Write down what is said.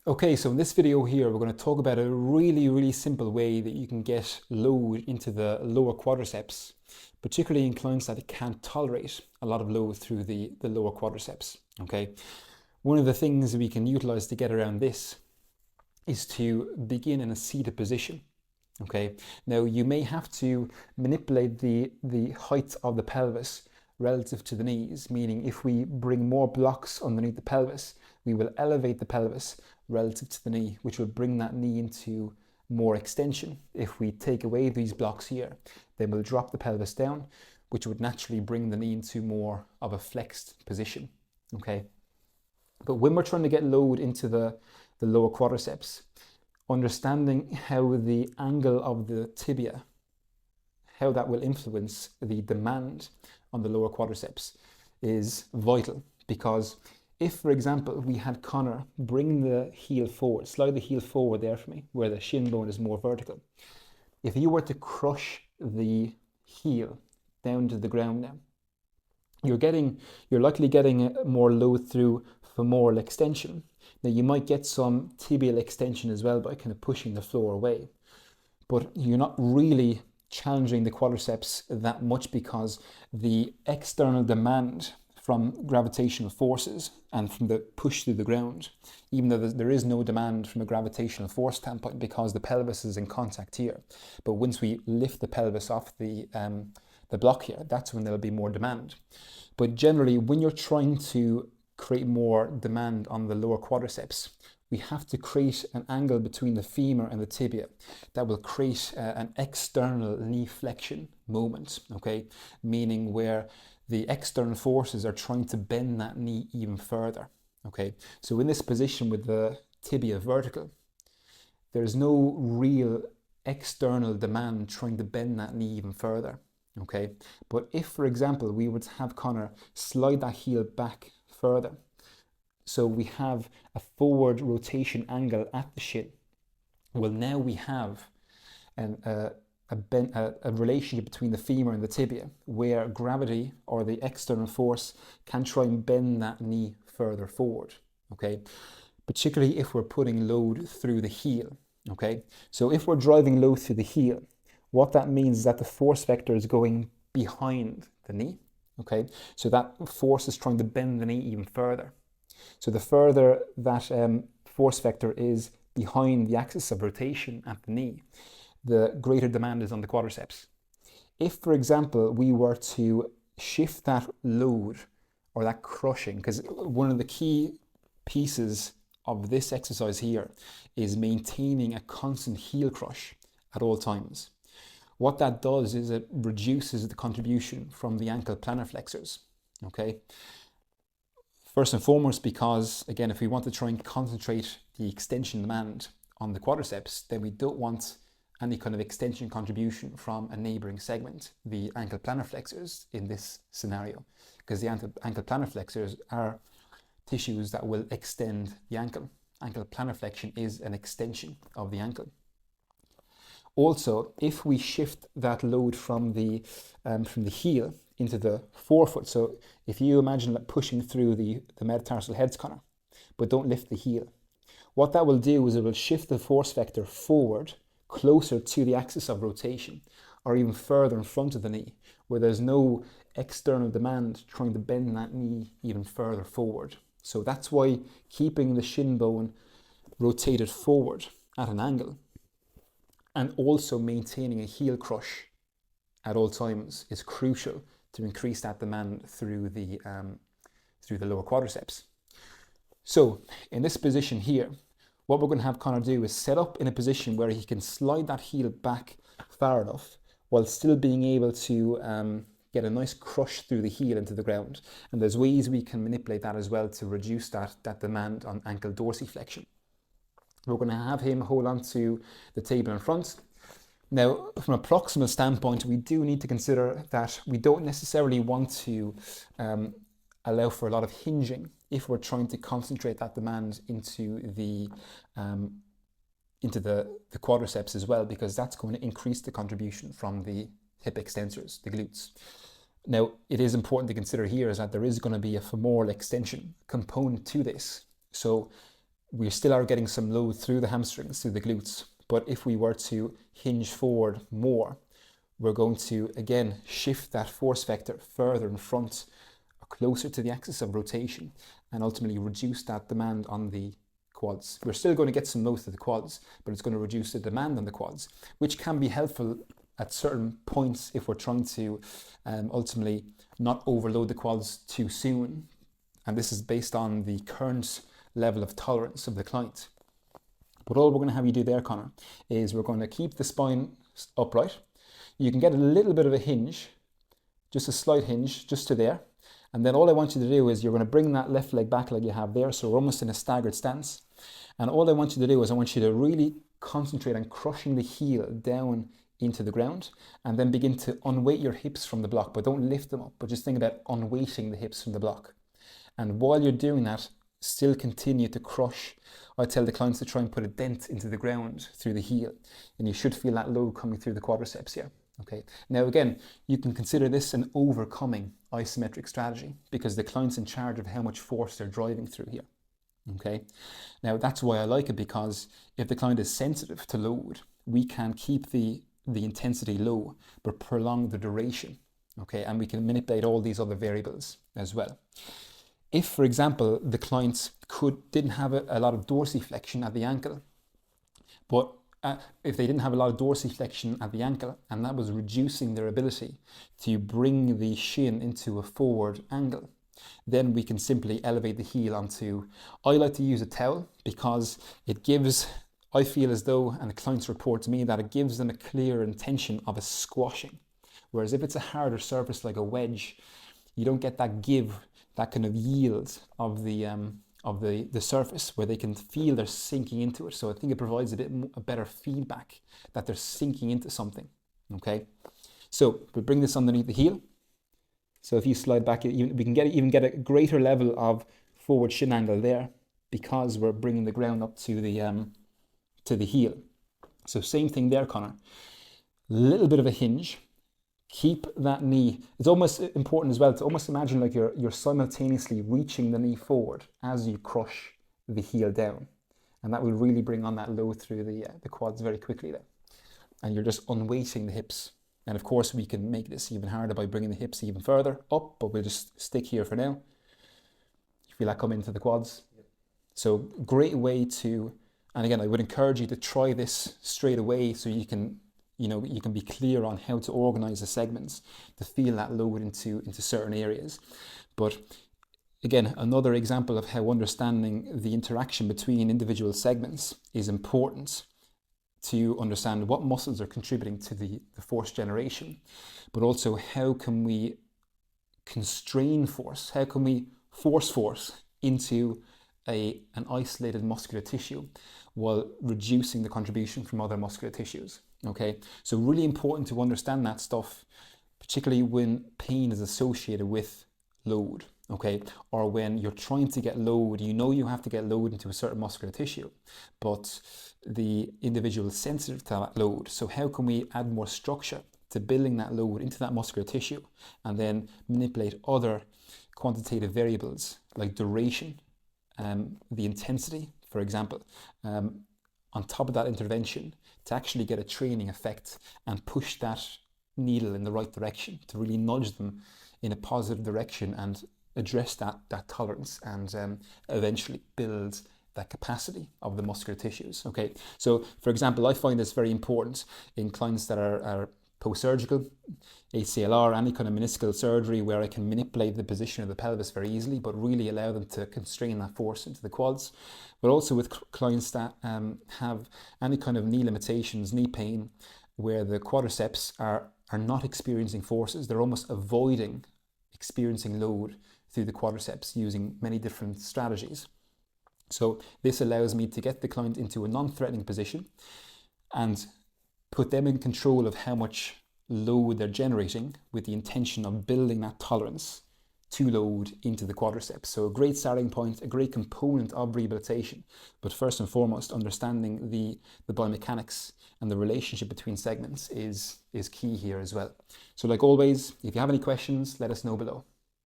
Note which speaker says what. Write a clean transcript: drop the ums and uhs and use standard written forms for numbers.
Speaker 1: Okay, so in this video here, we're going to talk about a really simple way that you can get load into the lower quadriceps, particularly in clients that can't tolerate a lot of load through the lower quadriceps. Okay, one of the things we can utilize to get around this is to begin in a seated position. Okay, now you may have to manipulate the height of the pelvis relative to the knees, meaning if we bring more blocks underneath the pelvis, we will elevate the pelvis relative to the knee, which will bring that knee into more extension. If we take away these blocks here, then we'll drop the pelvis down, which would naturally bring the knee into more of a flexed position. Okay, but when we're trying to get load into the lower quadriceps, understanding how the angle of the tibia, how that will influence the demand on the lower quadriceps is vital. Because if, for example, we had Connor bring the heel forward, slide the heel forward there for me, where the shin bone is more vertical. If you were to crush the heel down to the ground now, you're likely getting more load through femoral extension. Now you might get some tibial extension as well by kind of pushing the floor away, but you're not really challenging the quadriceps that much because the external demand from gravitational forces and from the push through the ground, even though there is no demand from a gravitational force standpoint because the pelvis is in contact here. But once we lift the pelvis off the block here, that's when there'll be more demand. But generally, when you're trying to create more demand on the lower quadriceps, we have to create an angle between the femur and the tibia that will create an external knee flexion moment, okay? Meaning where the external forces are trying to bend that knee even further, okay? So in this position with the tibia vertical, there's no real external demand trying to bend that knee even further, okay? But if, for example, we were to have Connor slide that heel back further, so we have a forward rotation angle at the shin, well, now we have a relationship between the femur and the tibia where gravity or the external force can try and bend that knee further forward, okay? Particularly if we're putting load through the heel, okay? So if we're driving load through the heel, what that means is that the force vector is going behind the knee, okay? So that force is trying to bend the knee even further. So the further that force vector is behind the axis of rotation at the knee, the greater demand is on the quadriceps. If, for example, we were to shift that load or that crushing, because one of the key pieces of this exercise here is maintaining a constant heel crush at all times. What that does is it reduces the contribution from the ankle plantar flexors, okay? First and foremost, because again, if we want to try and concentrate the extension demand on the quadriceps, then we don't want any kind of extension contribution from a neighboring segment, the ankle plantar flexors in this scenario, because the ankle plantar flexors are tissues that will extend the ankle. Ankle plantar flexion is an extension of the ankle. Also, if we shift that load from the heel into the forefoot, so if you imagine like pushing through the metatarsal heads, Connor, but don't lift the heel, what that will do is it will shift the force vector forward closer to the axis of rotation or even further in front of the knee where there's no external demand trying to bend that knee even further forward. So that's why keeping the shin bone rotated forward at an angle and also maintaining a heel crush at all times is crucial to increase that demand through the lower quadriceps. So in this position here, what we're going to have Connor do is set up in a position where he can slide that heel back far enough while still being able to get a nice crush through the heel into the ground. And there's ways we can manipulate that as well to reduce that demand on ankle dorsiflexion. We're going to have him hold on to the table in front. Now, from a proximal standpoint, we do need to consider that we don't necessarily want to allow for a lot of hinging if we're trying to concentrate that demand into the quadriceps as well, because that's going to increase the contribution from the hip extensors, the glutes. Now, it is important to consider here is that there is going to be a femoral extension component to this. So we still are getting some load through the hamstrings, through the glutes. But if we were to hinge forward more, we're going to, again, shift that force vector further in front, closer to the axis of rotation, and ultimately reduce that demand on the quads. We're still going to get some load to the quads, but it's going to reduce the demand on the quads, which can be helpful at certain points if we're trying to ultimately not overload the quads too soon. And this is based on the current level of tolerance of the client. But all we're going to have you do there, Connor, is we're going to keep the spine upright. You can get a little bit of a hinge, just a slight hinge, just to there. And then all I want you to do is you're going to bring that left leg back like you have there. So we're almost in a staggered stance. And all I want you to do is I want you to really concentrate on crushing the heel down into the ground, and then begin to unweight your hips from the block, but don't lift them up, but just think about unweighting the hips from the block. And while you're doing that, still continue to crush. I tell the clients to try and put a dent into the ground through the heel, and you should feel that load coming through the quadriceps here. Okay. Now again, you can consider this an overcoming isometric strategy because the client's in charge of how much force they're driving through here. Okay. Now that's why I like it, because if the client is sensitive to load, we can keep the intensity low, but prolong the duration. Okay. And we can manipulate all these other variables as well. If, for example, the clients didn't have a lot of dorsiflexion at the ankle, but if they didn't have a lot of dorsiflexion at the ankle, and that was reducing their ability to bring the shin into a forward angle, then we can simply elevate the heel onto, I like to use a towel because it gives, I feel as though, and the clients report to me, that it gives them a clear intention of a squashing. Whereas if it's a harder surface like a wedge, you don't get that give, that kind of yield of the surface where they can feel they're sinking into it. So I think it provides a better feedback that they're sinking into something. Okay, so we bring this underneath the heel. So if you slide back, we can even get a greater level of forward shin angle there because we're bringing the ground up to the heel. So same thing there, Connor. A little bit of a hinge. Keep that knee. It's almost important as well to almost imagine like you're simultaneously reaching the knee forward as you crush the heel down. And that will really bring on that load through the quads very quickly there. And you're just unweighting the hips. And of course we can make this even harder by bringing the hips even further up, but we'll just stick here for now. You feel that come into the quads. Yep. So great way to, and again, I would encourage you to try this straight away so you can be clear on how to organize the segments to feel that load into certain areas. But again, another example of how understanding the interaction between individual segments is important to understand what muscles are contributing to the force generation, but also how can we constrain force, how can we force into an isolated muscular tissue while reducing the contribution from other muscular tissues. Okay, so really important to understand that stuff, particularly when pain is associated with load, okay, or when you're trying to get load, you have to get load into a certain muscular tissue, but the individual is sensitive to that load. So how can we add more structure to building that load into that muscular tissue and then manipulate other quantitative variables like duration, the intensity, for example, on top of that intervention to actually get a training effect and push that needle in the right direction, to really nudge them in a positive direction and address that tolerance and eventually build that capacity of the muscular tissues. Okay, so for example, I find this very important in clients that are post-surgical, ACLR, any kind of meniscal surgery where I can manipulate the position of the pelvis very easily, but really allow them to constrain that force into the quads. But also with clients that have any kind of knee limitations, knee pain, where the quadriceps are not experiencing forces, they're almost avoiding experiencing load through the quadriceps using many different strategies. So this allows me to get the client into a non-threatening position and put them in control of how much load they're generating with the intention of building that tolerance to load into the quadriceps. So a great starting point, a great component of rehabilitation, but first and foremost, understanding the biomechanics and the relationship between segments is key here as well. So like always, if you have any questions, let us know below.